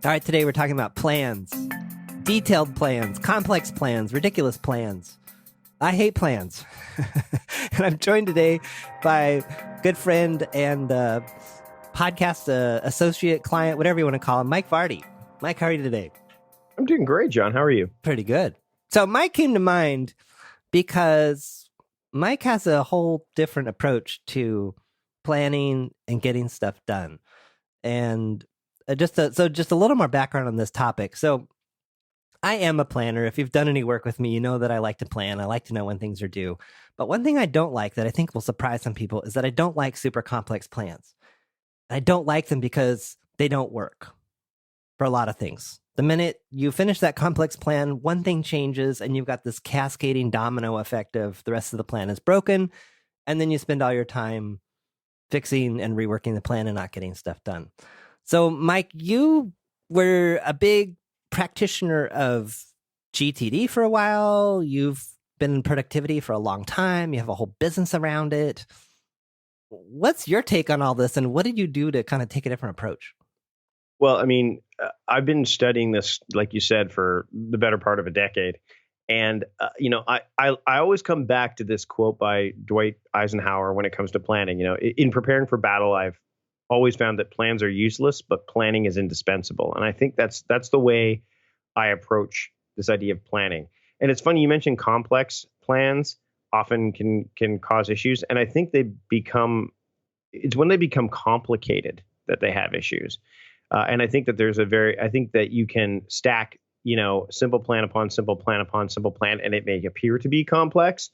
All right, today we're talking about plans. Detailed plans, complex plans, ridiculous plans. I hate plans. And I'm joined today by good friend and podcast associate, client, whatever you want to call him, Mike Vardy. Mike, how are you today? I'm doing great, John. How are you? Pretty good. So Mike came to mind because Mike has a whole different approach to planning and getting stuff done. And just a little more background on this topic. So I am a planner. If you've done any work with me, you know that I like to plan. I like to know when things are due. But one thing I don't like that I think will surprise some people is that I don't like super complex plans. I don't like them because they don't work for a lot of things. The minute you finish that complex plan, one thing changes and you've got this cascading domino effect of the rest of the plan is broken. And then you spend all your time fixing and reworking the plan and not getting stuff done. So, Mike, you were a big practitioner of GTD for a while. You've been in productivity for a long time. You have a whole business around it. What's your take on all this, and what did you do to kind of take a different approach? Well, I mean, I've been studying this, like you said, for the better part of a decade. And, I always come back to this quote by Dwight Eisenhower when it comes to planning. In preparing for battle, I've always found that plans are useless, but planning is indispensable. And I think that's the way I approach this idea of planning. And it's funny, you mentioned complex plans often can cause issues. And I think it's when they become complicated that they have issues. And I think that I think that you can stack, simple plan upon simple plan upon simple plan, and it may appear to be complex.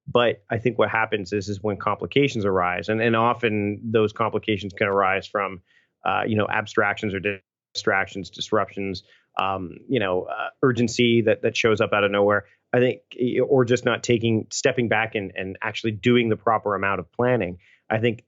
But I think what happens is when complications arise, and often those complications can arise from, abstractions or distractions, disruptions, urgency that shows up out of nowhere. I think, or just not stepping back and actually doing the proper amount of planning. I think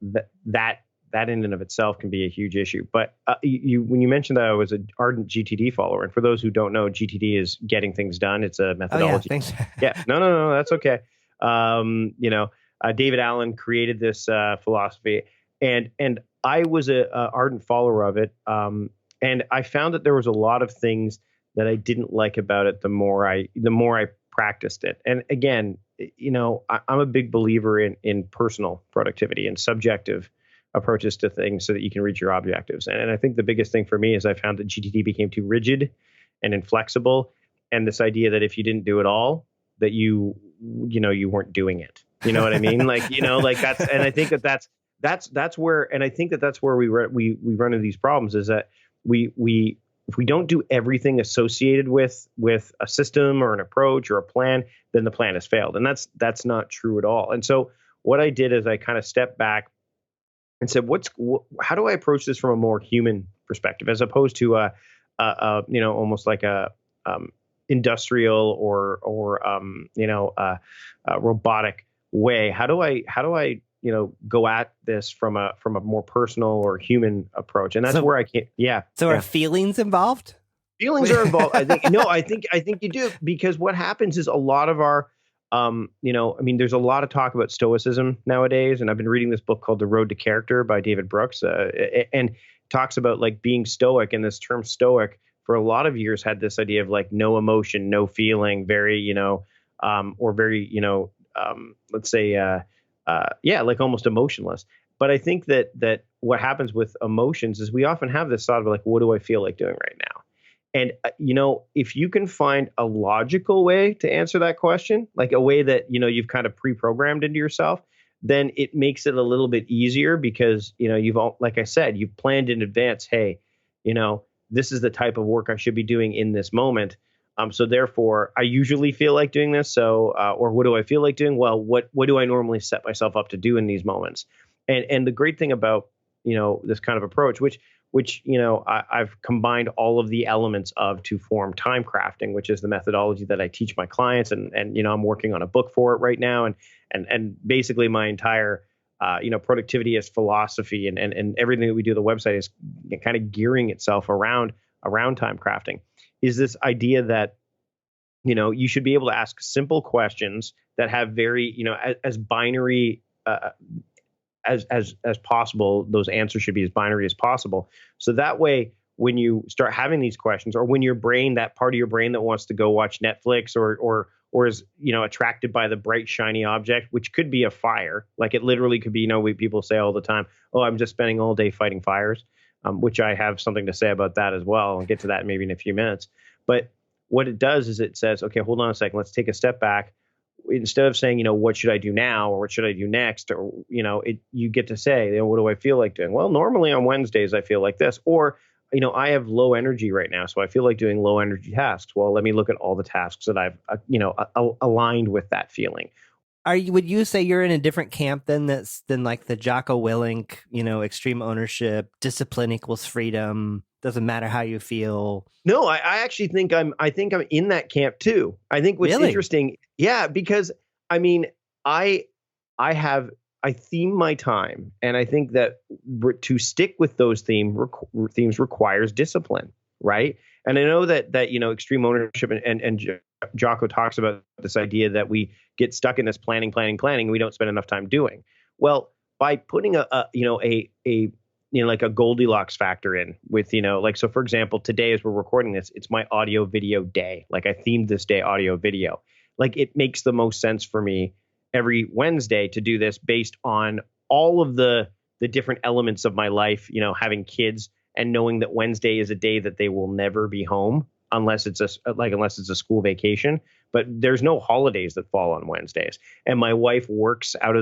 that in and of itself can be a huge issue. But when you mentioned that I was an ardent GTD follower, and for those who don't know, GTD is getting things done. It's a methodology. Oh, yeah, thanks. Yeah, no, that's okay. David Allen created this philosophy, and I was a ardent follower of it. And I found that there was a lot of things that I didn't like about it. The more I practiced it, and again, I'm a big believer in personal productivity and subjective approaches to things so that you can reach your objectives. And I think the biggest thing for me is I found that GTD became too rigid and inflexible, and this idea that if you didn't do it all, that you weren't doing it. You know what I mean? That's, and I think that's where, and I think that's where we run into these problems, is that if we don't do everything associated with a system or an approach or a plan, then the plan has failed. And that's not true at all. And so what I did is I kind of stepped back and said, how do I approach this from a more human perspective, as opposed to almost like a industrial or robotic way? How do I go at this from a more personal or human approach? And that's where I can't. Yeah. So are feelings involved? Feelings are involved. I think I think you do, because what happens is a lot of our there's a lot of talk about stoicism nowadays, and I've been reading this book called The Road to Character by David Brooks, and talks about like being stoic. And this term stoic for a lot of years had this idea of like no emotion, no feeling, very, let's say, like almost emotionless. But I think that what happens with emotions is we often have this thought of like, what do I feel like doing right now? And, if you can find a logical way to answer that question, like a way that, you've kind of pre-programmed into yourself, then it makes it a little bit easier, because, like I said, you've planned in advance. Hey, this is the type of work I should be doing in this moment. So therefore, I usually feel like doing this. So, or what do I feel like doing? Well, what do I normally set myself up to do in these moments? And the great thing about, this kind of approach, which I've combined all of the elements of to form time crafting, which is the methodology that I teach my clients. And I'm working on a book for it right now. And basically my entire, productivityist philosophy and everything that we do on the website is kind of gearing itself around time crafting, is this idea that, you should be able to ask simple questions that have very, as binary, as possible. Those answers should be as binary as possible. So that way, when you start having these questions, or when your brain, that part of your brain that wants to go watch Netflix or is, attracted by the bright, shiny object, which could be a fire. Like it literally could be, people say all the time, oh, I'm just spending all day fighting fires, which I have something to say about that as well. I'll get to that maybe in a few minutes. But what it does is it says, okay, hold on a second. Let's take a step back. Instead of saying, what should I do now, or what should I do next? Or, you get to say, what do I feel like doing? Well, normally on Wednesdays, I feel like this, or, I have low energy right now, so I feel like doing low energy tasks. Well, let me look at all the tasks that I've, aligned with that feeling. Would you say you're in a different camp than like the Jocko Willink, extreme ownership, discipline equals freedom, doesn't matter how you feel? No, I actually think I'm in that camp too. I think what's Really? interesting, yeah, because I mean, I theme my time, and I think that to stick with those themes requires discipline, right? And I know that extreme ownership and Jocko talks about this idea that we get stuck in this planning, and we don't spend enough time doing. Well, by putting like a Goldilocks factor in with, so for example, today as we're recording this, it's my audio video day. Like I themed this day audio video. Like it makes the most sense for me every Wednesday to do this based on all of the different elements of my life, having kids and knowing that Wednesday is a day that they will never be home unless it's a school vacation. But there's no holidays that fall on Wednesdays. And my wife works out,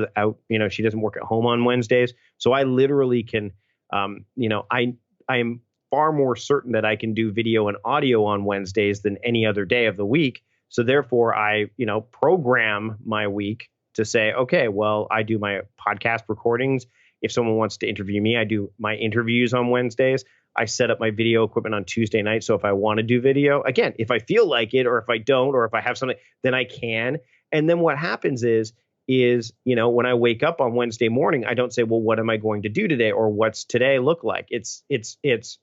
she doesn't work at home on Wednesdays. So I literally can, I am far more certain that I can do video and audio on Wednesdays than any other day of the week. So therefore I, program my week to say, okay, well, I do my podcast recordings. If someone wants to interview me, I do my interviews on Wednesdays. I set up my video equipment on Tuesday night. So if I want to do video, again, if I feel like it, or if I don't, or if I have something, then I can. And then what happens is, when I wake up on Wednesday morning, I don't say, well, what am I going to do today? Or what's today look like? It's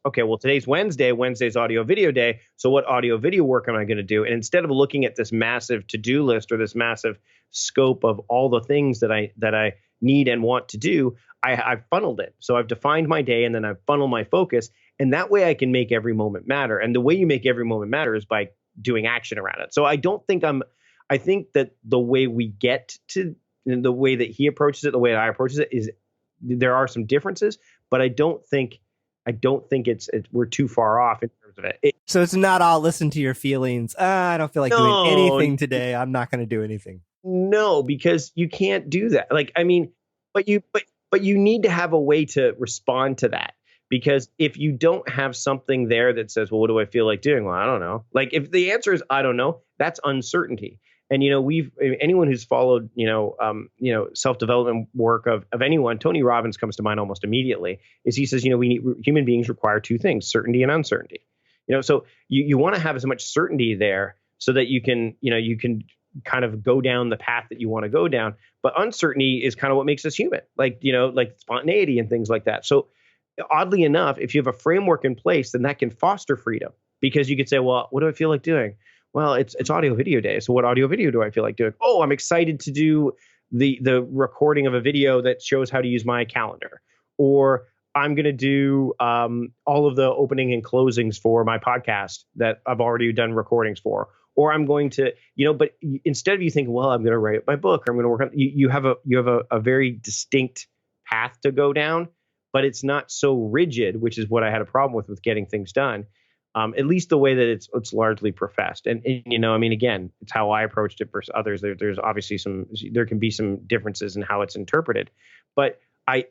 okay, well, today's Wednesday's audio video day. So what audio video work am I going to do? And instead of looking at this massive to-do list or this massive scope of all the things that I need and want to do, I've funneled it. So I've defined my day, and then I've funneled my focus. And that way I can make every moment matter. And the way you make every moment matter is by doing action around it. So I think that the way we get to the way that he approaches it, the way that I approaches it, is there are some differences, but I don't think we're too far off in terms of it. So it's not all listen to your feelings. I don't feel like doing anything today. I'm not going to do anything. No, because you can't do that. Like, I mean, but you need to have a way to respond to that. Because if you don't have something there that says, well, what do I feel like doing? Well, I don't know. Like if the answer is, I don't know, that's uncertainty. And, anyone who's followed, self-development work of anyone, Tony Robbins comes to mind almost immediately, is he says, human beings require two things, certainty and uncertainty. So you want to have as much certainty there so that you can kind of go down the path that you want to go down. But uncertainty is kind of what makes us human, like spontaneity and things like that. So oddly enough, if you have a framework in place, then that can foster freedom, because you could say, well, what do I feel like doing? Well, it's audio video day. So what audio video do I feel like doing? Oh, I'm excited to do the recording of a video that shows how to use my calendar. Or I'm going to do all of the opening and closings for my podcast that I've already done recordings for. Or I'm going to, but instead of you thinking, well, I'm going to write my book, or I'm going to work on, you have a very distinct path to go down, but it's not so rigid, which is what I had a problem with getting things done. At least the way that it's largely professed. And again, it's how I approached it versus others. There's obviously there can be some differences in how it's interpreted, but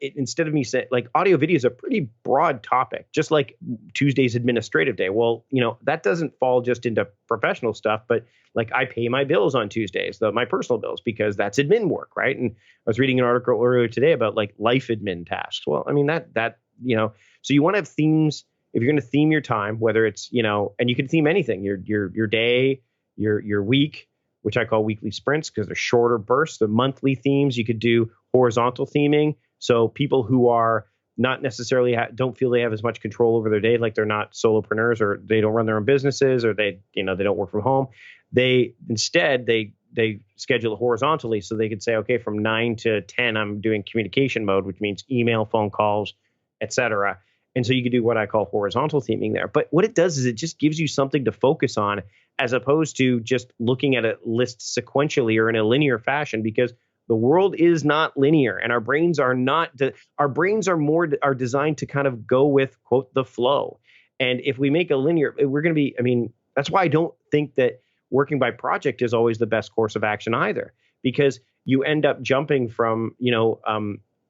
instead of me saying, like, audio video is a pretty broad topic, just like Tuesday's administrative day. Well, that doesn't fall just into professional stuff, but like I pay my bills on Tuesdays, my personal bills, because that's admin work, right? And I was reading an article earlier today about like life admin tasks. Well, I mean that so you want to have themes. If you're going to theme your time, whether it's, and you can theme anything, your day, your week, which I call weekly sprints because they're shorter bursts. The monthly themes, you could do horizontal theming. So people who are not necessarily don't feel they have as much control over their day, like they're not solopreneurs, or they don't run their own businesses, or they don't work from home. They schedule it horizontally, so they could say, okay, from 9 to 10, I'm doing communication mode, which means email, phone calls, etc. And so you could do what I call horizontal theming there. But what it does is it just gives you something to focus on as opposed to just looking at a list sequentially or in a linear fashion, because the world is not linear, and our brains are not. Our brains are designed to kind of go with, quote, the flow. And if we make a linear, we're going to be. I mean, that's why I don't think that working by project is always the best course of action either, because you end up jumping from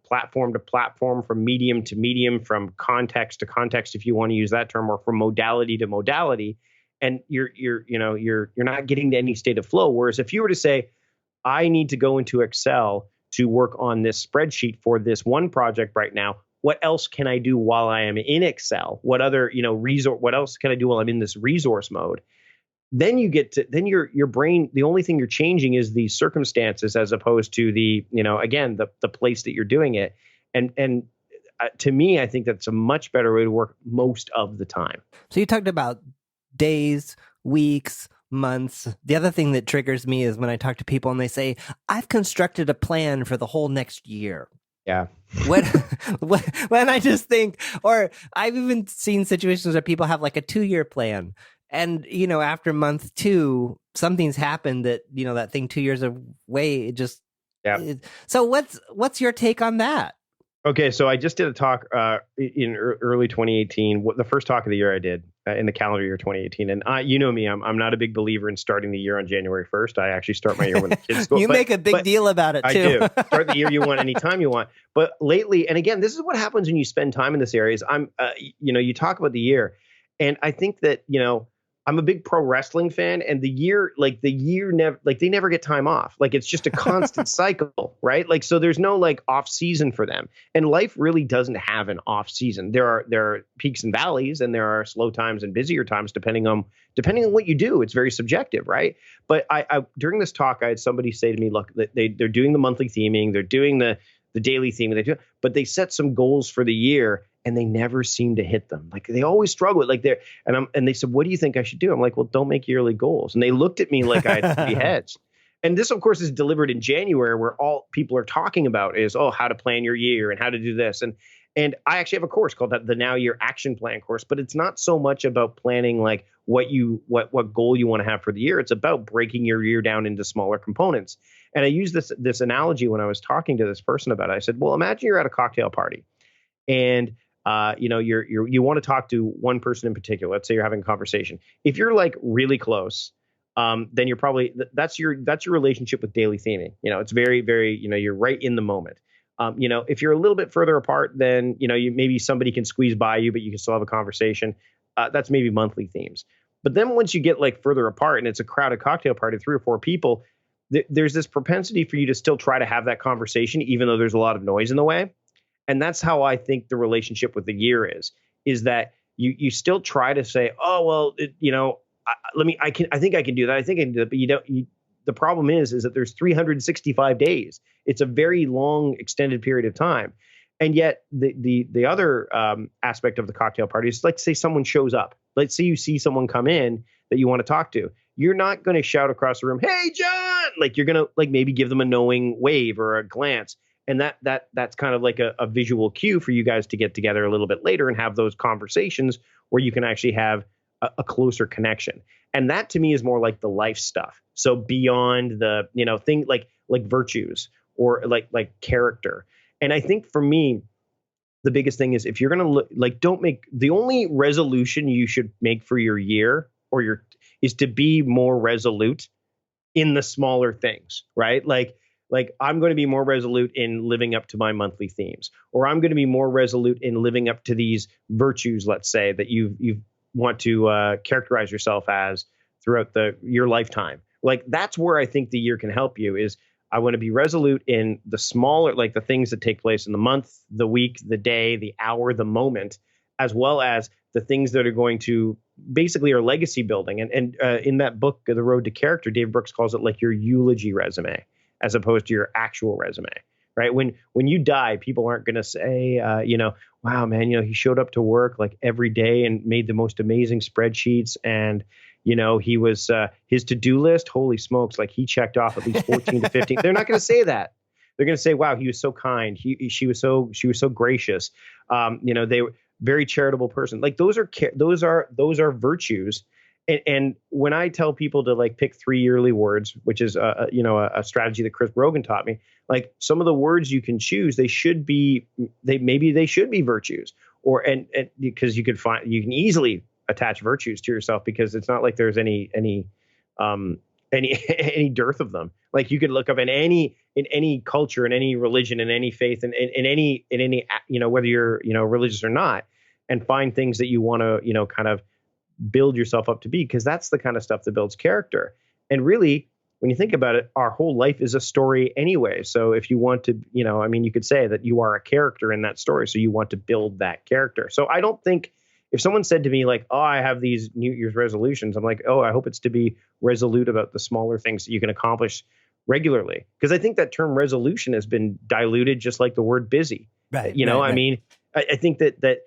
platform to platform, from medium to medium, from context to context, if you want to use that term, or from modality to modality, and you're not getting to any state of flow. Whereas if you were to say, I need to go into Excel to work on this spreadsheet for this one project right now, what else can I do while I am in Excel? What other, what else can I do while I'm in this resource mode? Then you get to, then your brain, the only thing you're changing is the circumstances as opposed to the, again, the place that you're doing it. And to me, I think that's a much better way to work most of the time. So you talked about days, weeks, months. The other thing that triggers me is when I talk to people and they say, I've constructed a plan for the whole next year. Yeah. when I just think, or I've even seen situations where people have like a 2-year plan. And, after month 2, something's happened that, that thing 2 years away, it just, yeah. So what's your take on that? Okay. So I just did a talk in early 2018, the first talk of the year I did in the calendar year 2018. And you know me, I'm not a big believer in starting the year on January 1st. I actually start my year when the kids go. You make a big deal about it too. I do. Start the year you want anytime you want. But lately, and again, this is what happens when you spend time in this area is you talk about the year. And I think that, I'm a big pro wrestling fan, and the year never, they never get time off. Like, it's just a constant cycle, right? Like, so there's no off season for them, and life really doesn't have an off season. There are peaks and valleys, and there are slow times and busier times depending on what you do. It's very subjective, right? But I during this talk, I had somebody say to me, look, they're doing the monthly theming, they're doing the daily theming, but they set some goals for the year, and they never seem to hit them. Like, they always struggle. And they said, what do you think I should do? I'm like, well, don't make yearly goals. And they looked at me like I had 3 heads. And this, of course, is delivered in January, where all people are talking about is, how to plan your year and how to do this. And I actually have a course called the Now Year Action Plan course, but it's not so much about planning like what goal you want to have for the year. It's about breaking your year down into smaller components. And I used this analogy when I was talking to this person about it. I said, well, imagine you're at a cocktail party, and you want to talk to one person in particular. Let's say you're having a conversation. If you're like really close, then you're probably, that's your relationship with daily theming. It's very, very, you're right in the moment. If you're a little bit further apart, then, maybe somebody can squeeze by you, but you can still have a conversation. That's maybe monthly themes. But then once you get further apart and it's a crowded cocktail party, 3 or 4 people, there's this propensity for you to still try to have that conversation, even though there's a lot of noise in the way. And that's how I think the relationship with the year is that you still try to say, oh, well, I think I can do that. I think I can do that. But the problem is that there's 365 days. It's a very long, extended period of time. And yet the other aspect of the cocktail party is, let's say someone shows up. Let's say you see someone come in that you want to talk to. You're not going to shout across the room, hey, John, you're going to maybe give them a knowing wave or a glance. And that's kind of like a visual cue for you guys to get together a little bit later and have those conversations where you can actually have a closer connection. And that to me is more like the life stuff. So beyond the, thing like virtues or like character. And I think for me, the biggest thing is if you're going to look, don't make the only resolution you should make for your year is to be more resolute in the smaller things, right? Like I'm going to be more resolute in living up to my monthly themes, or I'm going to be more resolute in living up to these virtues, let's say, that you want to characterize yourself as throughout your lifetime. That's where I think the year can help you is I want to be resolute in the smaller, the things that take place in the month, the week, the day, the hour, the moment, as well as the things that are going to basically are legacy building. And in that book, The Road to Character, Dave Brooks calls it your eulogy resume, as opposed to your actual resume, right? When you die, people aren't going to say, wow, man, he showed up to work every day and made the most amazing spreadsheets. And, he was his to-do list. Holy smokes. He checked off at least 14 to 15. They're not going to say that. They're going to say, wow, he was so kind. She was so gracious. very charitable person. Like those are virtues. And when I tell people to like pick 3 yearly words, which is a strategy that Chris Brogan taught me, like some of the words you can choose, they should be virtues, or and because you can easily attach virtues to yourself, because it's not like there's any dearth of them. Like you could look up in any culture, in any religion, in any faith, and in any whether you're religious or not, and find things that you want to kind of build yourself up to be, because that's the kind of stuff that builds character. And really, when you think about it, our whole life is a story anyway. So if you want to, you could say that you are a character in that story. So you want to build that character. So I don't think, if someone said to me like, oh, I have these New Year's resolutions, I'm like, oh, I hope it's to be resolute about the smaller things that you can accomplish regularly. Because I think that term resolution has been diluted, just like the word busy. Right. I think that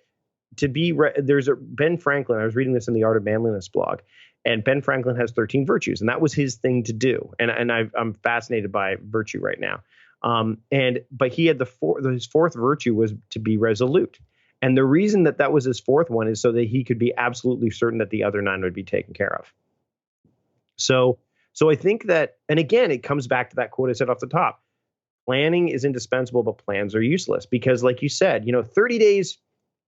to be, there's a Ben Franklin, I was reading this in the Art of Manliness blog, and Ben Franklin has 13 virtues, and that was his thing to do. And I'm fascinated by virtue right now. But he had his fourth virtue was to be resolute. And the reason that was his fourth one is so that he could be absolutely certain that the other 9 would be taken care of. So I think that, and again, it comes back to that quote I said off the top: planning is indispensable, but plans are useless. Because like you said, 30 days,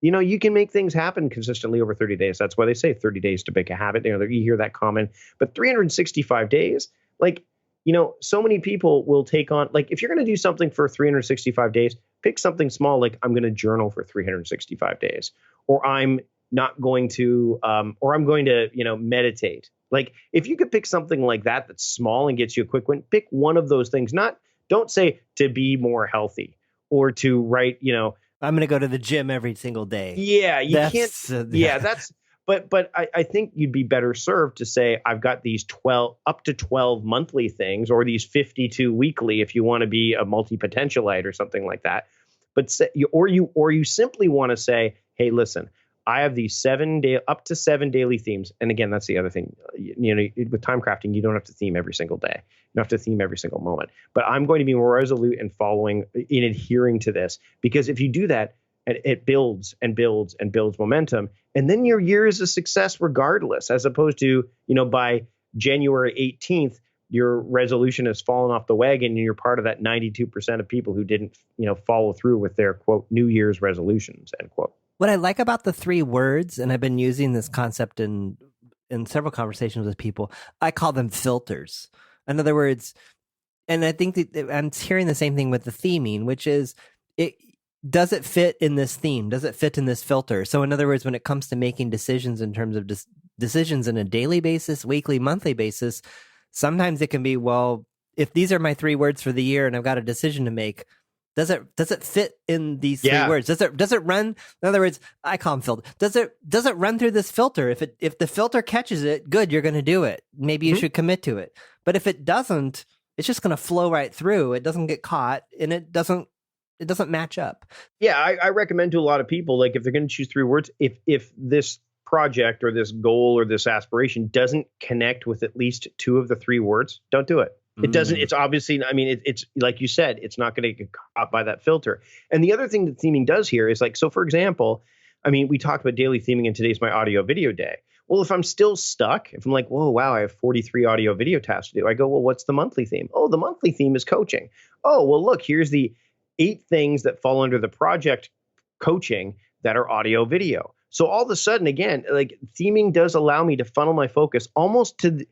you can make things happen consistently over 30 days. That's why they say 30 days to make a habit. You hear that common, but 365 days, like, so many people will take on, like, if you're going to do something for 365 days, pick something small, like I'm going to journal for 365 days, or I'm not going to, or I'm going to, meditate. Like, if you could pick something like that, that's small and gets you a quick win, pick one of those things. Don't say to be more healthy or to write, I'm going to go to the gym every single day. Yeah, can't. But I think you'd be better served to say, I've got these up to 12 monthly things, or these 52 weekly if you want to be a multi-potentialite or something like that. But you simply want to say, hey, listen, I have these up to 7 daily themes. And again, that's the other thing. With time crafting, you don't have to theme every single day. You don't have to theme every single moment. But I'm going to be more resolute in adhering to this, because if you do that, it builds and builds and builds momentum. And then your year is a success regardless, as opposed to, by January 18th, your resolution has fallen off the wagon and you're part of that 92% of people who didn't, follow through with their, quote, New Year's resolutions, end quote. What I like about the 3 words, and I've been using this concept in several conversations with people, I call them filters. In other words, and I think that I'm hearing the same thing with the theming, which is, does it fit in this theme? Does it fit in this filter? So in other words, when it comes to making decisions in terms of decisions on a daily basis, weekly, monthly basis, sometimes it can be, well, if these are my 3 words for the year and I've got a decision to make, does it fit in these 3 words? Does it run? In other words, I call them filter. Does it run through this filter? If the filter catches it, good, you're going to do it. Maybe you should commit to it. But if it doesn't, it's just going to flow right through. It doesn't get caught, and it doesn't match up. Yeah, I recommend to a lot of people, like, if they're going to choose 3 words, if this project or this goal or this aspiration doesn't connect with at least 2 of the 3 words, don't do it. It doesn't. It's obviously, it's like you said, it's not going to get caught by that filter. And the other thing that theming does here is, like, so for example, we talked about daily theming, and today's my audio video day. Well, if I'm still stuck, if I'm like, whoa, wow, I have 43 audio video tasks to do, I go, well, what's the monthly theme? Oh, the monthly theme is coaching. Oh, well, look, here's the 8 things that fall under the project coaching that are audio video. So all of a sudden, again, like, theming does allow me to funnel my focus almost to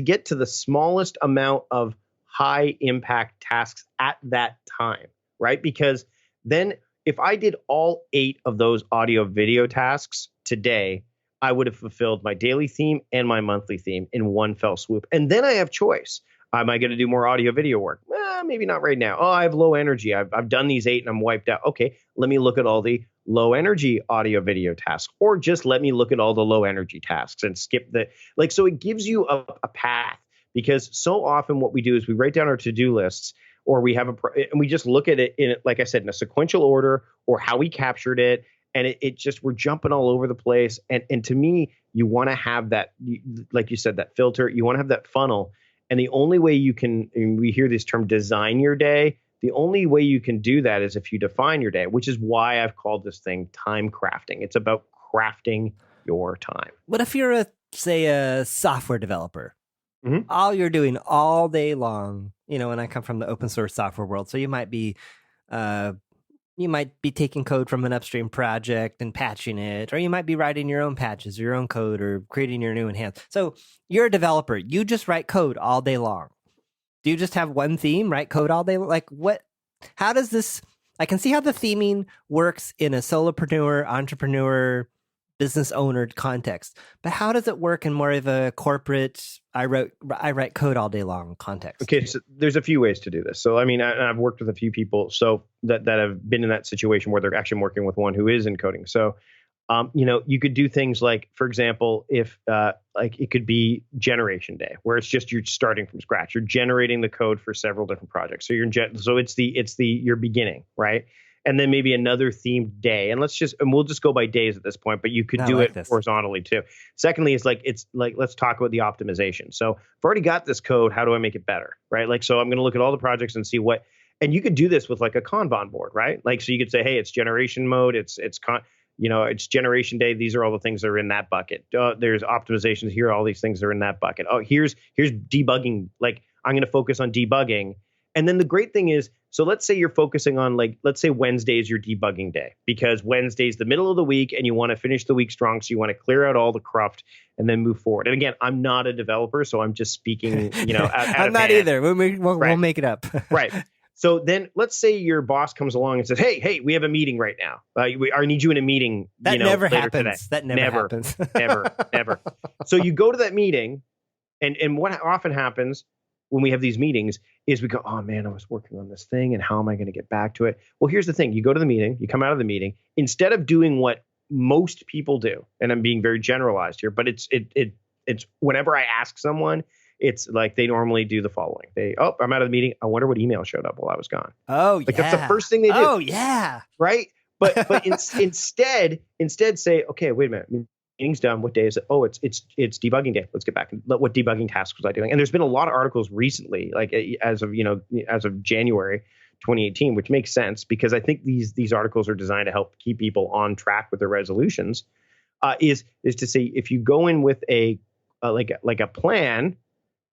get to the smallest amount of high impact tasks at that time, right? Because then if I did all 8 of those audio video tasks today, I would have fulfilled my daily theme and my monthly theme in one fell swoop. And then I have choice. Am I going to do more audio video work? Maybe not right now. Oh, I have low energy. I've done these 8 and I'm wiped out. Okay, let me look at all the low energy audio video tasks, or just let me look at all the low energy tasks and skip so it gives you a path, because so often what we do is we write down our to-do lists, or we have and we just look at it in, like I said, in a sequential order, or how we captured it. And it just, we're jumping all over the place. And to me, you want to have that, like you said, that filter, you want to have that funnel. And the only way you can, and we hear this term, design your day, The only way you can do that is if you define your day, which is why I've called this thing time crafting. It's about crafting your time. What if you're say a software developer? Mm-hmm. All you're doing all day long, and I come from the open source software world, so you might be taking code from an upstream project and patching it, or you might be writing your own patches, your own code, or creating your new enhance. So you're a developer. You just write code all day long. Do you just have one theme, write code all day? Like what? How does this? I can see how the theming works in a solopreneur, entrepreneur, business owner context, but how does it work in more of a corporate, I write code all day long context? Okay, so there's a few ways to do this. So I mean, I've worked with a few people so that have been in that situation where they're actually working with one who is in coding. So you could do things like, for example, if like it could be generation day, where it's just you're starting from scratch. You're generating the code for several different projects. So it's your beginning, right? And then maybe another themed day. And we'll just go by days at this point, but you could do it horizontally too. Secondly, it's like, let's talk about the optimization. So I've already got this code. How do I make it better? Right? Like, so I'm going to look at all the projects and see and you could do this with like a Kanban board, right? Like, so you could say, hey, it's generation mode. It's generation day. These are all the things that are in that bucket. There's optimizations here. All these things are in that bucket. Oh, here's debugging. Like, I'm going to focus on debugging. And then the great thing is, so let's say you're focusing on let's say Wednesday is your debugging day, because Wednesday's the middle of the week and you want to finish the week strong. So you want to clear out all the cruft and then move forward. And again, I'm not a developer, so I'm just speaking, I'm not either. We'll make it up. Right. So then let's say your boss comes along and says, hey, we have a meeting right now. I need you in a meeting. That never later happens. Today. That never happens. Never. So you go to that meeting and what often happens when we have these meetings is we go, oh man, I was working on this thing and how am I going to get back to it? Well, here's the thing. You go to the meeting, you come out of the meeting, instead of doing what most people do, and I'm being very generalized here, but it's whenever I ask someone, it's like they normally do the following. I'm out of the meeting. I wonder what email showed up while I was gone. Oh, yeah. That's the first thing they do. Oh, yeah. Right? But instead say, okay, wait a minute. Meeting's done. What day is it? Oh, it's debugging day. Let's get back. What debugging tasks was I doing? And there's been a lot of articles recently, like as of January 2018, which makes sense because I think these articles are designed to help keep people on track with their resolutions. Is to say if you go in with a plan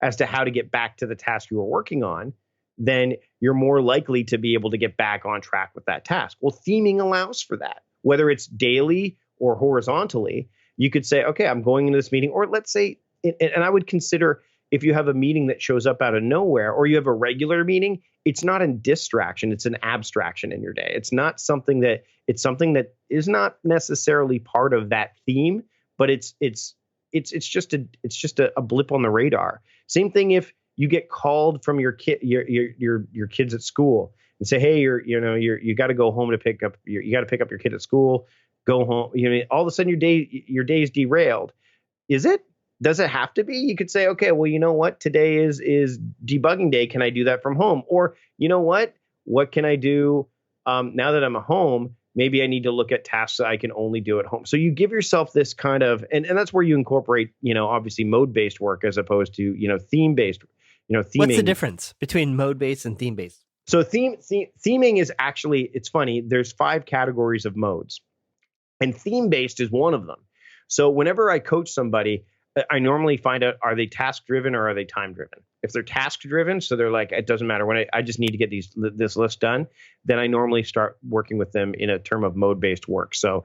as to how to get back to the task you were working on, then you're more likely to be able to get back on track with that task. Well, theming allows for that, whether it's daily or horizontally. You could say, okay, I'm going into this meeting, or let's say, and I would consider if you have a meeting that shows up out of nowhere, or you have a regular meeting, it's not a distraction, it's an abstraction in your day. It's something that is not necessarily part of that theme, but it's just a blip on the radar. Same thing if you get called from your kids at school and say, hey, you got to go home to pick up your kid at school. Go home. All of a sudden your day is derailed. Is it? Does it have to be? You could say, okay, well, you know what? Today is debugging day. Can I do that from home? Or you know what? What can I do now that I'm at home? Maybe I need to look at tasks that I can only do at home. So you give yourself this kind of, and that's where you incorporate, obviously mode-based work as opposed to, theme-based, theming. What's the difference between mode-based and theme-based? So theming is actually, it's funny. There's 5 categories of modes. And theme-based is one of them. So whenever I coach somebody, I normally find out, are they task-driven or are they time-driven? If they're task-driven, so they're like, it doesn't matter, when I just need to get this list done, then I normally start working with them in a term of mode-based work. So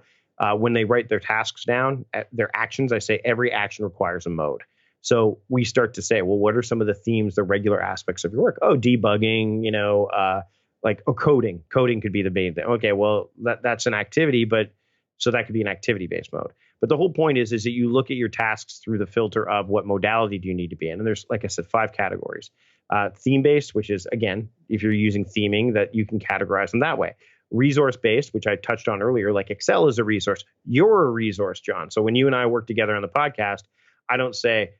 when they write their tasks down, their actions, I say every action requires a mode. So we start to say, well, what are some of the themes, the regular aspects of your work? Oh, debugging, coding. Coding could be the main thing. Okay, well, that's an activity, but so that could be an activity-based mode. But the whole point is that you look at your tasks through the filter of what modality do you need to be in. And there's, like I said, 5 categories. Theme-based, which is, again, if you're using theming, that you can categorize them that way. Resource-based, which I touched on earlier, like Excel is a resource. You're a resource, John. So when you and I work together on the podcast, I don't say,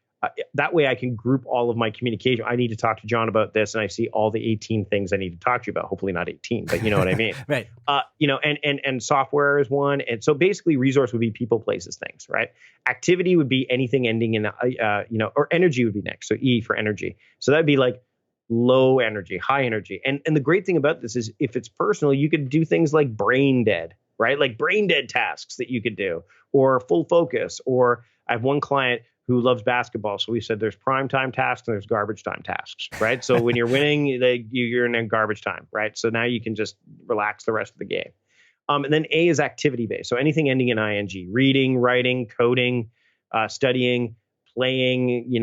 that way I can group all of my communication. I need to talk to John about this, and I see all the 18 things I need to talk to you about. Hopefully not 18, but you know what I mean. Right. And software is one. And so basically resource would be people, places, things, right? Activity would be anything ending in, or energy would be next. So E for energy. So that'd be like low energy, high energy. And the great thing about this is if it's personal, you could do things like brain dead, right? Like brain dead tasks that you could do, or full focus. Or I have one client who loves basketball. So we said there's prime time tasks and there's garbage time tasks, right? So when you're winning, you're in a garbage time, right? So now you can just relax the rest of the game. And then A is activity based. So anything ending in ing, reading, writing, coding, studying, playing,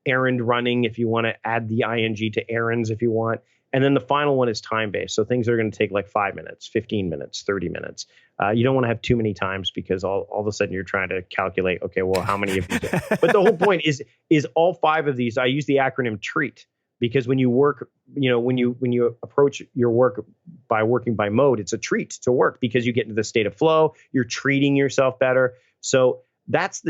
errand running, if you want to add the ing to errands, if you want. And then the final one is time based. So things are going to take like 5 minutes, 15 minutes, 30 minutes. You don't want to have too many times because all of a sudden you're trying to calculate, okay, well, how many of these? But the whole point is all 5 of these. I use the acronym TREAT because when you work, when you approach your work by working by mode, it's a treat to work because you get into the state of flow. You're treating yourself better. So that's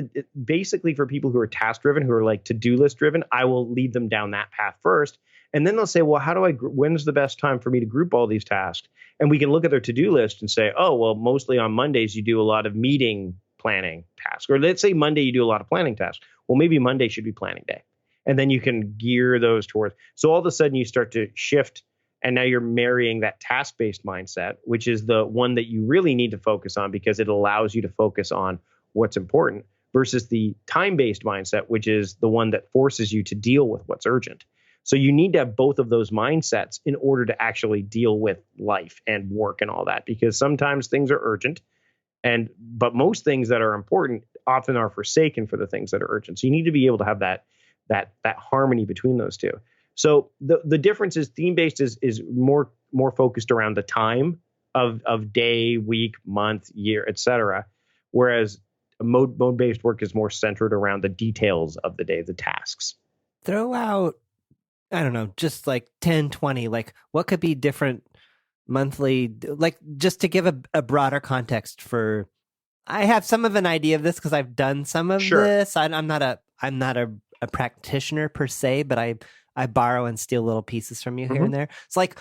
basically for people who are task driven, who are like to-do list driven, I will lead them down that path first. And then they'll say, well, when's the best time for me to group all these tasks? And we can look at their to-do list and say, oh, well, mostly on Mondays, you do a lot of meeting planning tasks. Or let's say Monday, you do a lot of planning tasks. Well, maybe Monday should be planning day. And then you can gear those towards. So all of a sudden you start to shift. And now you're marrying that task-based mindset, which is the one that you really need to focus on because it allows you to focus on what's important, versus the time-based mindset, which is the one that forces you to deal with what's urgent. So you need to have both of those mindsets in order to actually deal with life and work and all that, because sometimes things are urgent, but most things that are important often are forsaken for the things that are urgent. So you need to be able to have that harmony between those two. So the difference is theme-based is more focused around the time of day, week, month, year, etc. Whereas mode-based work is more centered around the details of the day, the tasks. Throw out, I don't know, just like 10, 20, like what could be different monthly, like just to give a broader context for, I have some of an idea of this because I've done some of this. I'm not a practitioner per se, but I borrow and steal little pieces from you here and there. It's like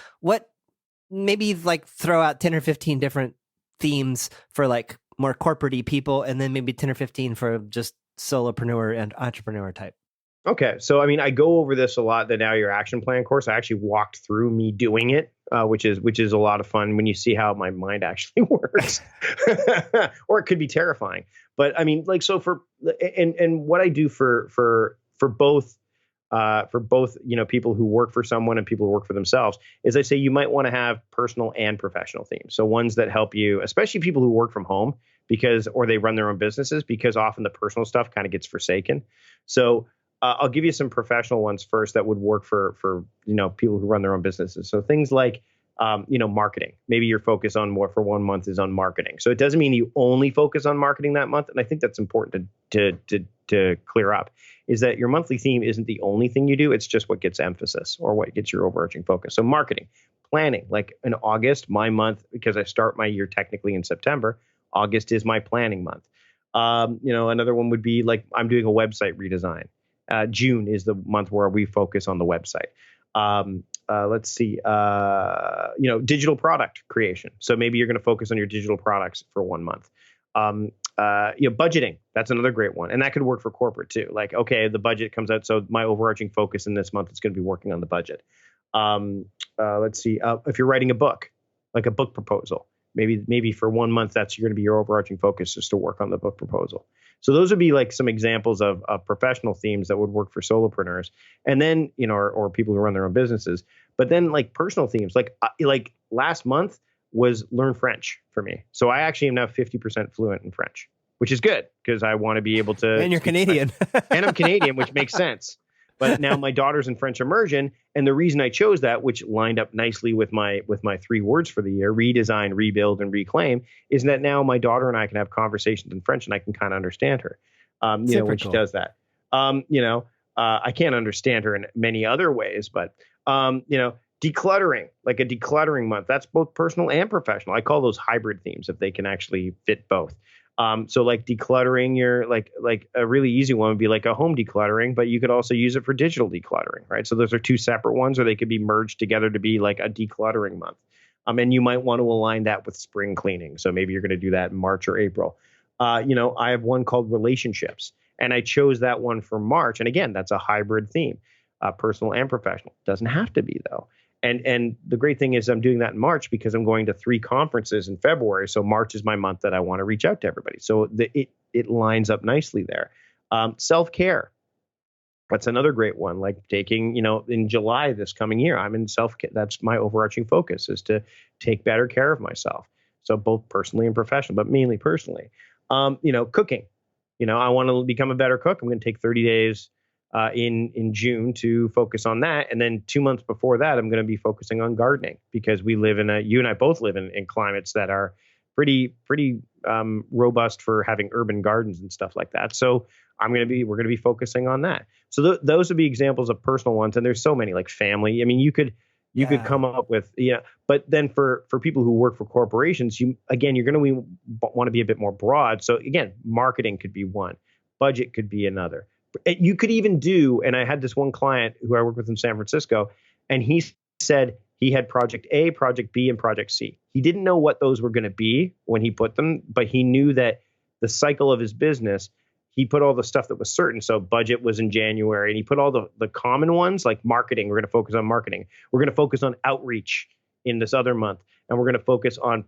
maybe like throw out 10 or 15 different themes for like more corporate-y people, and then maybe 10 or 15 for just solopreneur and entrepreneur type. Okay. So, I mean, I go over this a lot, the Now Your Action Plan course. I actually walked through me doing it, which is a lot of fun when you see how my mind actually works, or it could be terrifying. But I mean, like, so and what I do for both, people who work for someone and people who work for themselves is I say you might want to have personal and professional themes. So ones that help you, especially people who work from home or they run their own businesses, because often the personal stuff kind of gets forsaken. So I'll give you some professional ones first that would work for people who run their own businesses. So things like marketing. Maybe your focus on more for 1 month is on marketing. So it doesn't mean you only focus on marketing that month. And I think that's important to clear up, is that your monthly theme isn't the only thing you do. It's just what gets emphasis or what gets your overarching focus. So marketing, planning, like in August, my month, because I start my year technically in September, August is my planning month. Another one would be like I'm doing a website redesign. June is the month where we focus on the website. Let's see, digital product creation. So maybe you're going to focus on your digital products for 1 month. Budgeting. That's another great one. And that could work for corporate too. Like, okay, the budget comes out. So my overarching focus in this month is going to be working on the budget. Let's see, if you're writing a book, like a book proposal, maybe for 1 month, that's going to be your overarching focus, is to work on the book proposal. So those would be like some examples of professional themes that would work for solopreneurs, and then, or people who run their own businesses. But then like personal themes, like last month was learn French for me. So I actually am now 50% fluent in French, which is good because I want to be able to. And you're Canadian. And I'm Canadian, which makes sense. But now my daughter's in French immersion. And the reason I chose that, which lined up nicely with my 3 words for the year, redesign, rebuild, and reclaim, is that now my daughter and I can have conversations in French and I can kind of understand her, when she does that. I can't understand her in many other ways, but, decluttering, like a decluttering month, that's both personal and professional. I call those hybrid themes if they can actually fit both. So like decluttering your like a really easy one would be like a home decluttering, but you could also use it for digital decluttering, right? So those are 2 separate ones, or they could be merged together to be like a decluttering month. And you might want to align that with spring cleaning. So maybe you're going to do that in March or April. I have one called relationships, and I chose that one for March. And again, that's a hybrid theme. personal and professional. Doesn't have to be though. And the great thing is I'm doing that in March because I'm going to 3 conferences in February. So March is my month that I want to reach out to everybody. So it lines up nicely there. Self-care. That's another great one. Like taking, in July this coming year, I'm in self-care. That's my overarching focus, is to take better care of myself. So both personally and professionally, but mainly personally. Cooking. I want to become a better cook. I'm going to take 30 days in June to focus on that. And then 2 months before that, I'm going to be focusing on gardening, because you and I both live in climates that are pretty robust for having urban gardens and stuff like that. So we're going to be focusing on that. So those would be examples of personal ones. And there's so many, like family. I mean, you could come up with, but then for people who work for corporations, you're going to want to be a bit more broad. So again, marketing could be one, budget could be another. You could even do, and I had this one client who I work with in San Francisco, and he said he had project A, project B, and project C. He didn't know what those were going to be when he put them, but he knew that the cycle of his business, he put all the stuff that was certain. So budget was in January, and he put all the common ones like marketing. We're going to focus on marketing. We're going to focus on outreach in this other month, and we're going to focus on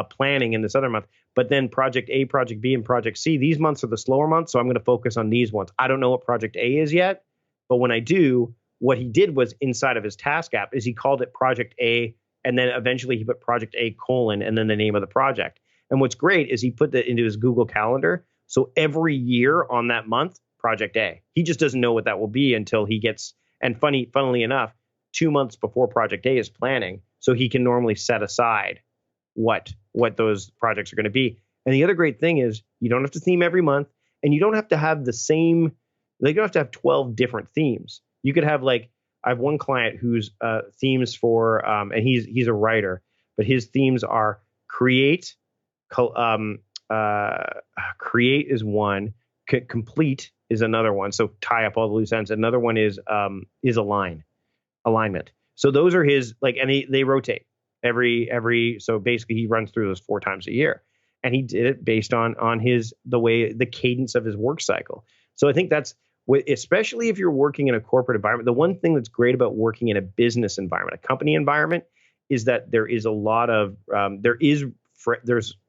planning in this other month. But then project A, project B, and project C, these months are the slower months. So I'm going to focus on these ones. I don't know what project A is yet, but when I do, what he did was inside of his task app is he called it project A. And then eventually he put project A : and then the name of the project. And what's great is he put that into his Google Calendar. So every year on that month, project A, he just doesn't know what that will be until he gets, and funnily enough, 2 months before project A is planning. So he can normally set aside what those projects are going to be. And the other great thing is you don't have to theme every month, and you don't have to have the same, you don't have to have 12 different themes. You could have, like, I have one client whose themes for, and he's a writer, but his themes are create is one, complete is another one. So tie up all the loose ends. Another one is alignment. So those are his, like, and they rotate every, so basically he runs through those 4 times a year, and he did it based on the cadence of his work cycle. So I think that's, especially if you're working in a corporate environment, the one thing that's great about working in a business environment, a company environment, is that there is a lot of, there's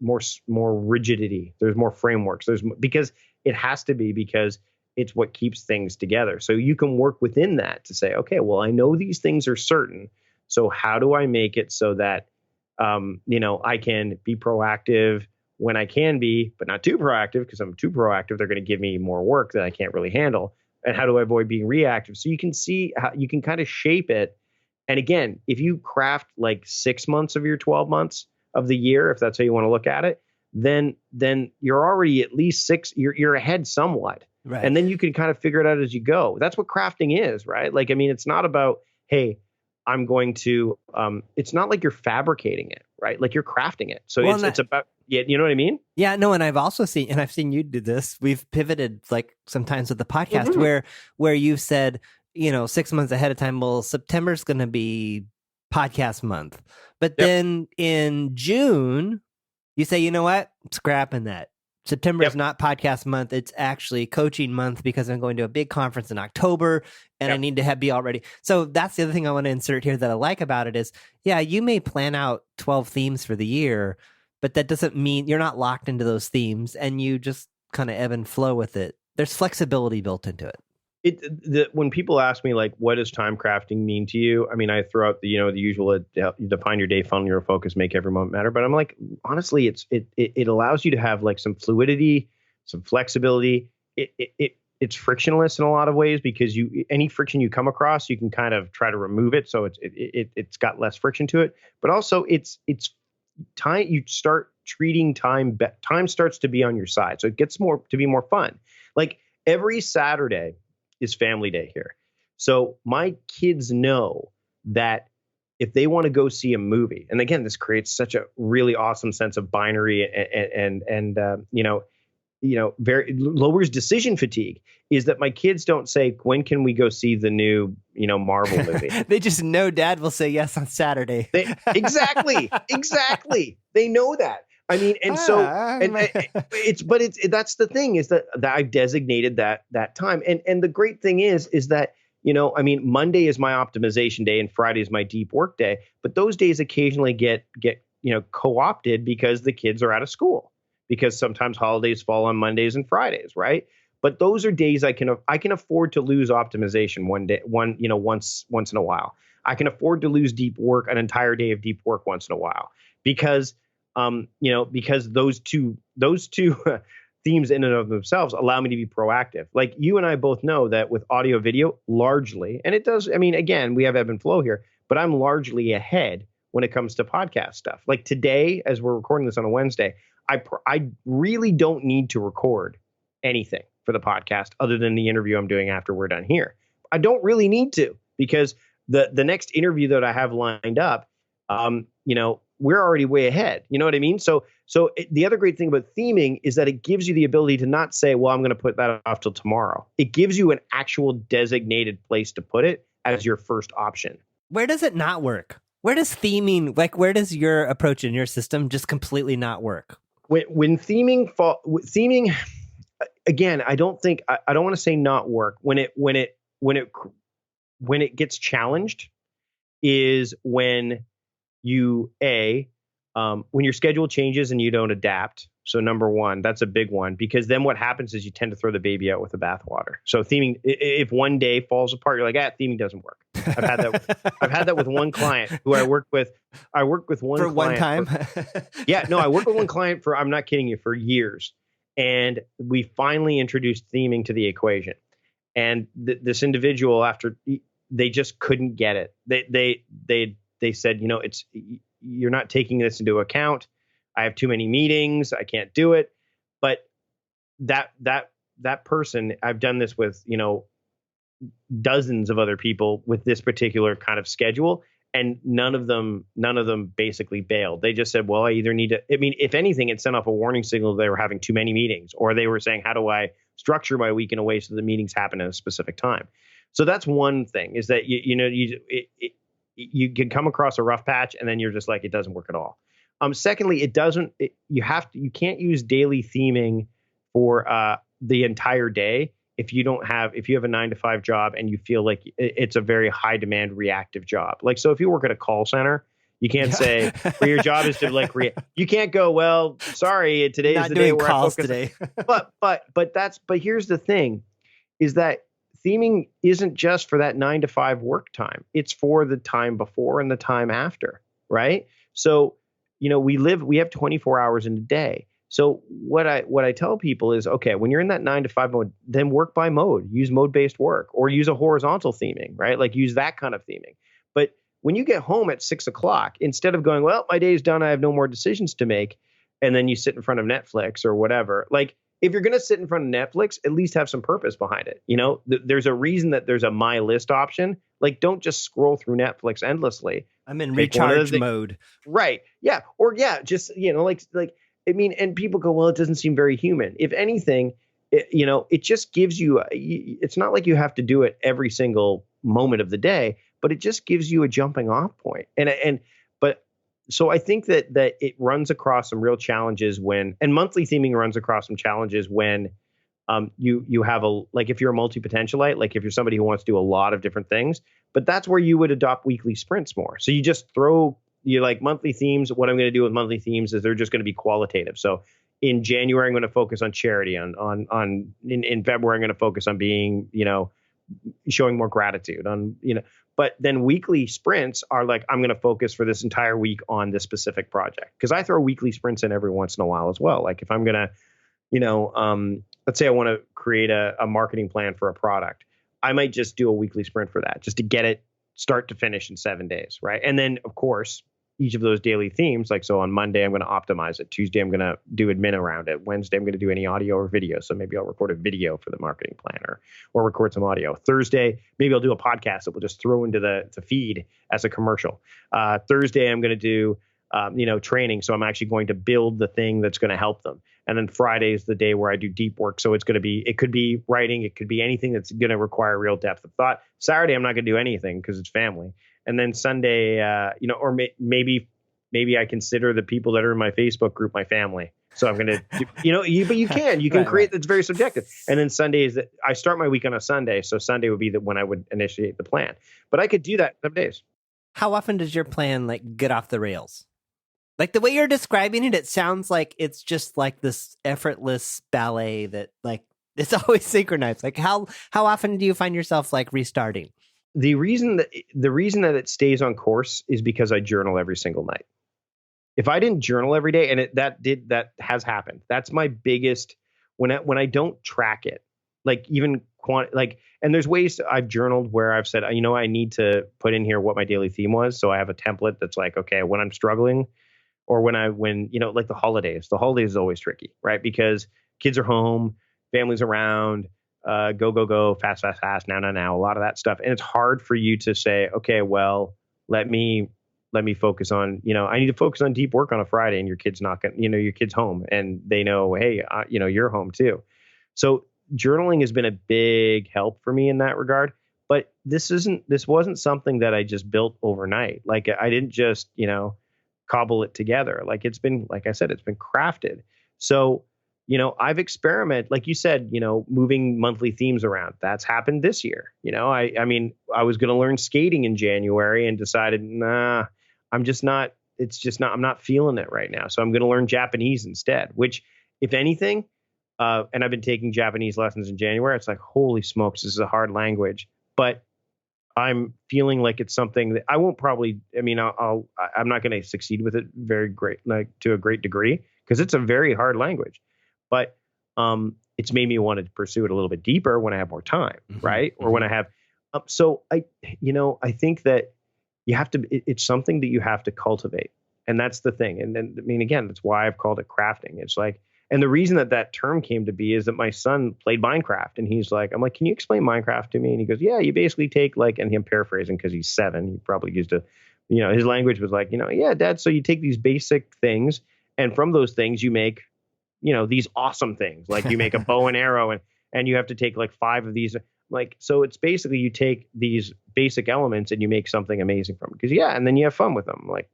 more rigidity. There's more frameworks. Because it has to be, because it's what keeps things together. So you can work within that to say, okay, well, I know these things are certain. So how do I make it so that, I can be proactive when I can be, but not too proactive, because I'm too proactive, they're going to give me more work that I can't really handle. And how do I avoid being reactive? So you can see how you can kind of shape it. And again, if you craft like 6 months of your 12 months of the year, if that's how you want to look at it, then you're already at least you're ahead somewhat. Right. And then you can kind of figure it out as you go. That's what crafting is, right? Like, I mean, it's not about, hey, I'm going to, it's not like you're fabricating it, right? Like you're crafting it. So it's about, you know what I mean? Yeah, no. And I've seen you do this. We've pivoted like sometimes with the podcast where you've said, 6 months ahead of time, well, September's going to be podcast month. But then in June, you say, you know what? Scrapping that. September is not podcast month. It's actually coaching month, because I'm going to a big conference in October and I need to be all ready. So that's the other thing I want to insert here that I like about it is, you may plan out 12 themes for the year, but that doesn't mean you're not locked into those themes, and you just kind of ebb and flow with it. There's flexibility built into it. When people ask me, like, what does time crafting mean to you? I mean, I throw out the usual, define your day, funnel your focus, make every moment matter. But I'm like, honestly, it allows you to have like some fluidity, some flexibility. It's frictionless in a lot of ways, because any friction you come across, you can kind of try to remove it. So it's got less friction to it, but also it's time. You start treating time starts to be on your side. So it gets to be more fun. Like every Saturday is family day here. So my kids know that if they want to go see a movie, and again, this creates such a really awesome sense of binary and very lowers decision fatigue, is that my kids don't say, when can we go see the new, Marvel movie? They just know dad will say yes on Saturday. Exactly. They know that. I mean, and so that's the thing, is that I've designated that time. And the great thing is that, I mean, Monday is my optimization day and Friday is my deep work day. But those days occasionally get co-opted because the kids are out of school, because sometimes holidays fall on Mondays and Fridays, right? But those are days I can afford to lose optimization once in a while. I can afford to lose deep work, an entire day of deep work once in a while, because because those two themes in and of themselves allow me to be proactive. Like you and I both know that with audio video, largely, and it does, I mean, again, we have ebb and flow here, but I'm largely ahead when it comes to podcast stuff. Like today, as we're recording this on a Wednesday, I really don't need to record anything for the podcast other than the interview I'm doing after we're done here. I don't really need to, because the next interview that I have lined up, we're already way ahead. You know what I mean? So the other great thing about theming is that it gives you the ability to not say, well, I'm going to put that off till tomorrow. It gives you an actual designated place to put it as your first option. Where does it not work? Where does theming, like, where does your approach in your system just completely not work? When theming again, I don't want to say not work. When it gets challenged is when when your schedule changes and you don't adapt. So number one, that's a big one, because then what happens is you tend to throw the baby out with the bathwater. So theming, if one day falls apart, you're like, theming doesn't work. I've had that with one client who I worked with one for client one time. I worked with one client for, I'm not kidding you, for years. And we finally introduced theming to the equation. And this individual, after, they just couldn't get it. They said, you're not taking this into account. I have too many meetings. I can't do it. But that person, I've done this with, dozens of other people with this particular kind of schedule. And none of them basically bailed. They just said, well, I either need to, I mean, if anything, it sent off a warning signal they were having too many meetings, or they were saying, how do I structure my week in a way so the meetings happen at a specific time? So that's one thing, is that, you can come across a rough patch and then you're just like, it doesn't work at all. Secondly, you can't use daily theming for the entire day if you have a 9-to-5 job and you feel like it's a very high demand reactive job. Like, so if you work at a call center, you can't say, well, your job is to you can't go, well, sorry, today is the day where I focus today. but here's the thing, is that theming isn't just for that 9-to-5 work time. It's for the time before and the time after, right? So, we have 24 hours in a day. So what I tell people is, okay, when you're in that 9-to-5 mode, then work by mode, use mode-based work, or use a horizontal theming, right? Like, use that kind of theming. But when you get home at 6:00, instead of going, well, my day's done, I have no more decisions to make, and then you sit in front of Netflix or whatever, like, if you're going to sit in front of Netflix, at least have some purpose behind it. There's a reason that there's a my list option. Like, don't just scroll through Netflix endlessly. I'm in recharge mode. Right. Yeah. Or just, I mean, and people go, well, it doesn't seem very human. If anything, it just gives you, it's not like you have to do it every single moment of the day, but it just gives you a jumping off point. So I think that it runs across some real challenges and monthly theming runs across some challenges when you have if you're a multi-potentialite, like if you're somebody who wants to do a lot of different things, but that's where you would adopt weekly sprints more. So you just monthly themes. What I'm going to do with monthly themes is they're just going to be qualitative. So in January, I'm going to focus on charity. In February, I'm going to focus on being, showing more gratitude but then weekly sprints are like, I'm going to focus for this entire week on this specific project. Because I throw weekly sprints in every once in a while as well. Like if I'm going to, let's say I want to create a marketing plan for a product, I might just do a weekly sprint for that, just to get it start to finish in 7 days. Right. And then, of course, each of those daily themes, like, so on Monday, I'm going to optimize it. Tuesday, I'm going to do admin around it. Wednesday, I'm going to do any audio or video. So maybe I'll record a video for the marketing planner or record some audio. Thursday, maybe I'll do a podcast that we'll just throw into the feed as a commercial. Thursday, I'm going to do, training. So I'm actually going to build the thing that's going to help them. And then Friday is the day where I do deep work. So it could be writing. It could be anything that's going to require real depth of thought. Saturday, I'm not going to do anything because it's family. And then Sunday, or maybe maybe I consider the people that are in my Facebook group my family. So I'm going to, but you can Right, create, right. that's very subjective. And then Sundays that I start my week on a Sunday. So Sunday would be when I would initiate the plan, but I could do that some days. How often does your plan like get off the rails? Like the way you're describing it, it sounds like it's just like this effortless ballet that like it's always synchronized. Like how often do you find yourself like restarting? The reason that it stays on course is because I journal every single night. If I didn't journal every day, and that has happened. That's my biggest when I don't track it, like even and there's ways I've journaled where I've said, I need to put in here what my daily theme was, so I have a template that's like, okay, when I'm struggling, or when like the holidays is always tricky, right? Because kids are home, families around, go go go, fast fast fast, now, a lot of that stuff, and it's hard for you to say, okay, well, let me focus on, I need to focus on deep work on a Friday, and your kid's not going, your kid's home, and they know, hey, you're home too. So journaling has been a big help for me in that regard. But this wasn't something that I just built overnight. Like I didn't just, cobble it together. Like it's been, like I said, it's been crafted. So, I've experimented, like you said, moving monthly themes around. That's happened this year. I mean, I was going to learn skating in January and decided, nah, I'm not feeling it right now. So I'm going to learn Japanese instead, which, if anything, and I've been taking Japanese lessons in January. It's like, holy smokes, this is a hard language. But I'm feeling like it's something that I won't probably, I mean, I'm not going to succeed with it very great, like to a great degree, because it's a very hard language. But it's made me want to pursue it a little bit deeper when I have more time, right? Or when I have, so I think that you have to, it's something that you have to cultivate. And that's the thing. And then, I mean, again, that's why I've called it crafting. It's like, and the reason that term came to be is that my son played Minecraft, and I'm like, can you explain Minecraft to me? And he goes, yeah, you basically take like, and I'm paraphrasing because he's 7. He probably used to, his language was like, yeah, Dad. So you take these basic things, and from those things you make, these awesome things. Like you make a bow and arrow, and you have to take like 5 of these. Like, so it's basically you take these basic elements and you make something amazing from it. Because and then you have fun with them. I'm like,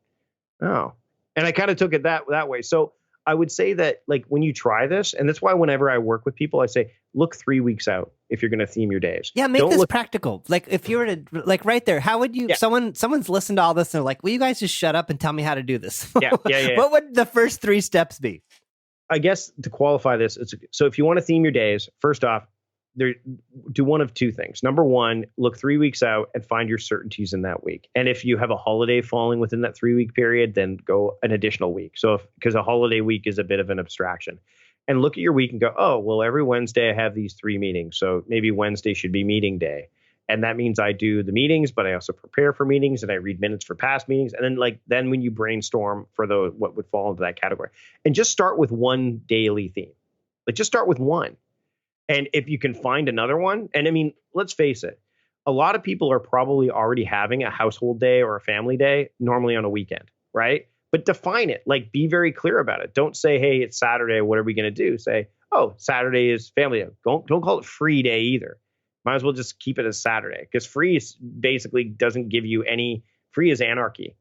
oh, and I kind of took it that way. So I would say that, like, when you try this, and that's why whenever I work with people, I say, look 3 weeks out if you're going to theme your days. Yeah, make this practical. Like, if you were to, like, right there, how would you? Yeah. Someone's listened to all this, and they're like, "Will you guys just shut up and tell me how to do this?" Yeah. What would the first 3 steps be? I guess to qualify this, so if you want to theme your days, first off, do one of 2 things. Number 1, look 3 weeks out and find your certainties in that week. And if you have a holiday falling within that 3-week period, then go an additional week. So because a holiday week is a bit of an abstraction, and look at your week and go, oh, well, every Wednesday I have these 3 meetings. So maybe Wednesday should be meeting day. And that means I do the meetings, but I also prepare for meetings, and I read minutes for past meetings. And then when you brainstorm for what would fall into that category, and just start with one daily theme, like just start with one. And if you can find another one, and I mean, let's face it, a lot of people are probably already having a household day or a family day normally on a weekend, right? But define it, like be very clear about it. Don't say, hey, it's Saturday, what are we going to do? Say, oh, Saturday is family day. Don't call it free day either. Might as well just keep it as Saturday, because free basically doesn't give you any, free is anarchy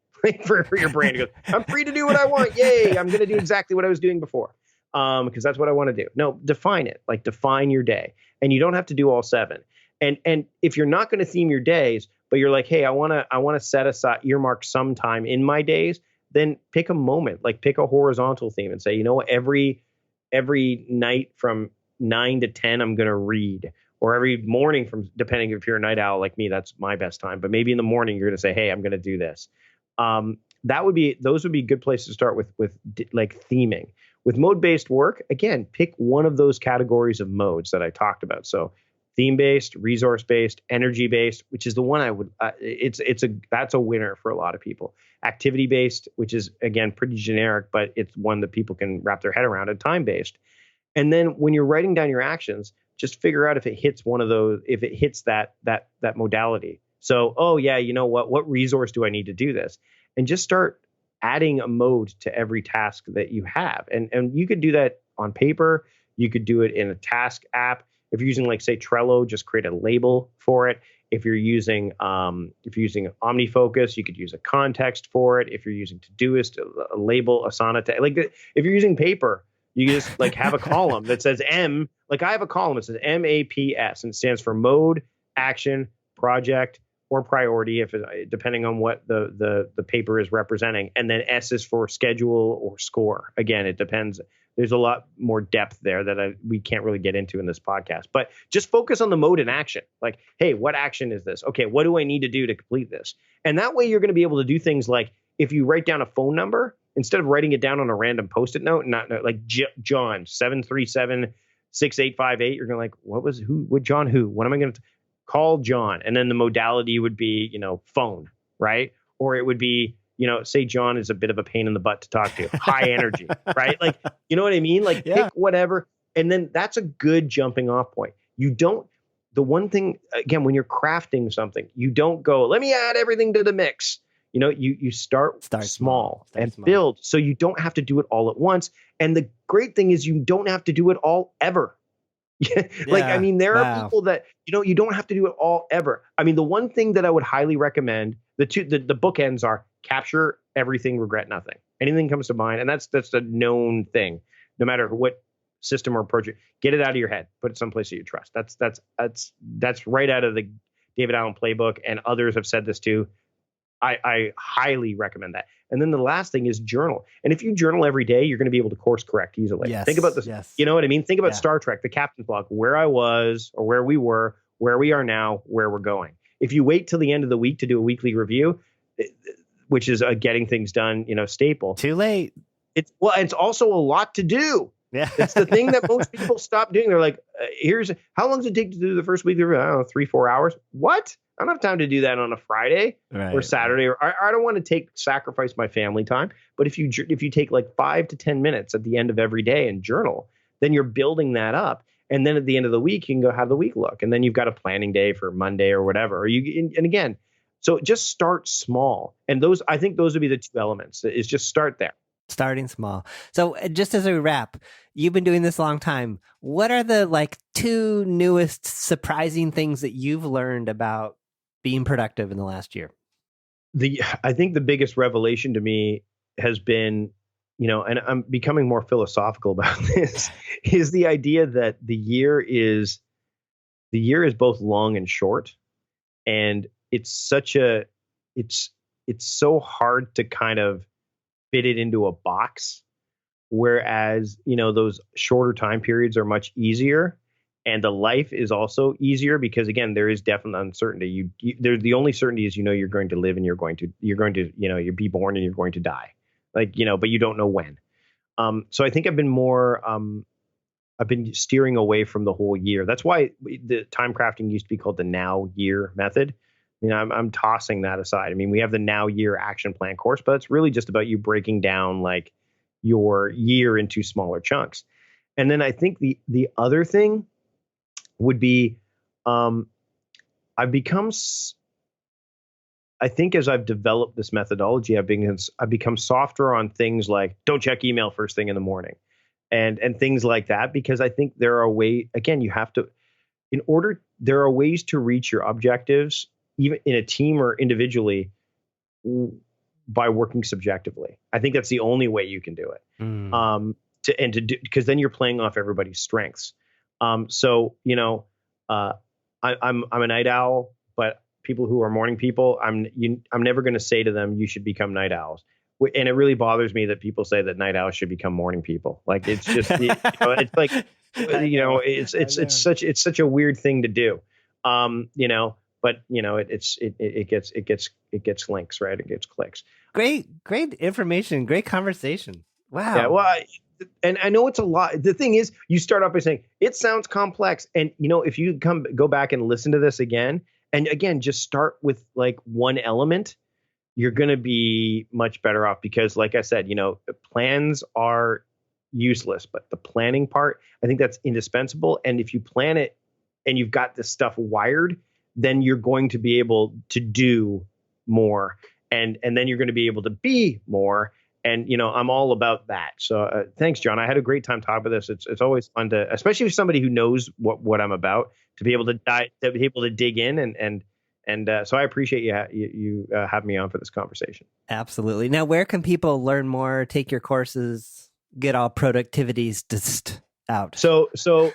for your brain. It goes, I'm free to do what I want. Yay, I'm going to do exactly what I was doing before. Because that's what I want to do. No, define it. Like define your day, and you don't have to do all 7. And if you're not going to theme your days, but you're like, hey, I want to set aside, earmark some time in my days, then pick a moment, like pick a horizontal theme and say, every night from 9 to 10, I'm going to read, or every morning depending if you're a night owl like me, that's my best time. But maybe in the morning you're going to say, hey, I'm going to do this. Those would be good places to start with like theming. With mode-based work, again, pick one of those categories of modes that I talked about. So theme-based, resource-based, energy-based, which is the one I would, that's a winner for a lot of people. Activity-based, which is, again, pretty generic, but it's one that people can wrap their head around, and time-based. And then when you're writing down your actions, just figure out if it hits one of those, if it hits that modality. So, oh yeah, you know what resource do I need to do this? And just start adding a mode to every task that you have. And you could do that on paper. You could do it in a task app. If you're using, like, say, Trello, just create a label for it. If you're using OmniFocus, you could use a context for it. If you're using Todoist, a label, Asana, if you're using paper, you just like have a column that says M. Like I have a column that says MAPS, and it stands for mode, action, project, or priority, depending on what the paper is representing. And then S is for schedule or score. Again, it depends. There's a lot more depth there that we can't really get into in this podcast. But just focus on the mode and action. Like, hey, what action is this? Okay, what do I need to do to complete this? And that way you're going to be able to do things like if you write down a phone number, instead of writing it down on a random Post-it note, not like John 737-6858, you're going to what John who? What am I going to call John? And then the modality would be, phone, right? Or it would be, say John is a bit of a pain in the butt to talk to, high energy, right? Like, you know what I mean? Like pick whatever. And then that's a good jumping off point. The one thing, again, when you're crafting something, you don't go, let me add everything to the mix. You start small and build, so you don't have to do it all at once. And the great thing is you don't have to do it all ever. There are people that, you don't have to do it all ever. I mean, the one thing that I would highly recommend, the bookends are capture everything, regret nothing. Anything comes to mind. And that's a known thing, no matter what system or project, get it out of your head, put it someplace that you trust. That's right out of the David Allen playbook. And others have said this too. I highly recommend that. And then the last thing is journal. And if you journal every day, you're going to be able to course correct easily. Yes, think about this. Yes. You know what I mean? Think about Star Trek, the captain's log, where I was or where we were, where we are now, where we're going. If you wait till the end of the week to do a weekly review, which is a getting things done, staple. Too late. It's also a lot to do. Yeah. It's the thing that most people stop doing. They're like, how long does it take to do the first weekly review? I don't know, 3-4 hours. What? I don't have time to do that on a Friday or Saturday. Or I don't want to sacrifice my family time. But if you take like 5 to 10 minutes at the end of every day and journal, then you're building that up. And then at the end of the week, you can go, how did the week look? And then you've got a planning day for Monday or whatever. And again, so just start small. And I think those would be the two elements, is just start there. Starting small. So just as a wrap, you've been doing this a long time. What are the two newest surprising things that you've learned about being productive in the last year? I think the biggest revelation to me has been, and I'm becoming more philosophical about this, is the idea that the year is both long and short. And it's so hard to kind of fit it into a box, whereas, those shorter time periods are much easier. And the life is also easier because, again, there is definite uncertainty. The only certainty is, you're going to live and you're going to you'll be born and you're going to die, but you don't know when. So I think I've been steering away from the whole year. That's why the time crafting used to be called the now year method. I mean, I'm tossing that aside. I mean, we have the now year action plan course, but it's really just about you breaking down like your year into smaller chunks. And then I think the other thing would be, I think as I've developed this methodology, I've become softer on things like don't check email first thing in the morning and things like that, because I think there are ways to reach your objectives, even in a team or individually, by working subjectively. I think that's the only way you can do it. Because then you're playing off everybody's strengths. I'm a night owl, but people who are morning people, I'm never going to say to them, you should become night owls. And it really bothers me that people say that night owls should become morning people. Like, it's just, it's like, it's such a weird thing to do. But it gets links, right? It gets clicks. Great information. Great conversation. Wow. Yeah. Well, and I know it's a lot. The thing is, you start off by saying it sounds complex, and if you go back and listen to this again, and again, just start with like one element, you're going to be much better off, because like I said, plans are useless, but the planning part, I think that's indispensable. And if you plan it and you've got this stuff wired, then you're going to be able to do more, and then you're going to be able to be more. And, I'm all about that. So thanks, John. I had a great time talking about this. It's always fun to, especially with somebody who knows what I'm about, to be able to dig in and And so I appreciate you having me on for this conversation. Absolutely. Now, where can people learn more, take your courses, get all Productivityist out? So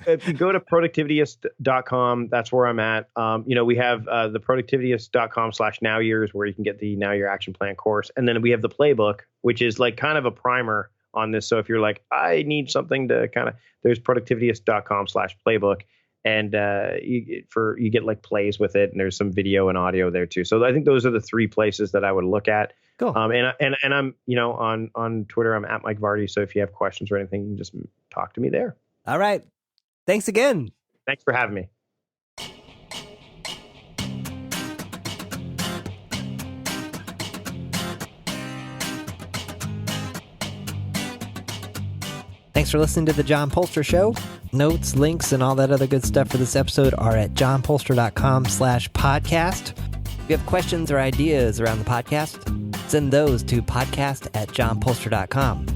if you go to productivityist.com, that's where I'm at. We have the productivityist.com/now years where you can get the Now Year Action Plan course. And then we have the playbook, which is like kind of a primer on this. So if you're like, I need something to there's productivityist.com/playbook. And you get like plays with it, and there's some video and audio there too. So I think those are the three places that I would look at. Cool. And I'm on Twitter, I'm at Mike Vardy. So if you have questions or anything, you can just talk to me there. All right. Thanks again. Thanks for having me. Thanks for listening to The John Polster Show. Notes, links, and all that other good stuff for this episode are at johnpolster.com/podcast. If you have questions or ideas around the podcast, send those to podcast@johnpolster.com.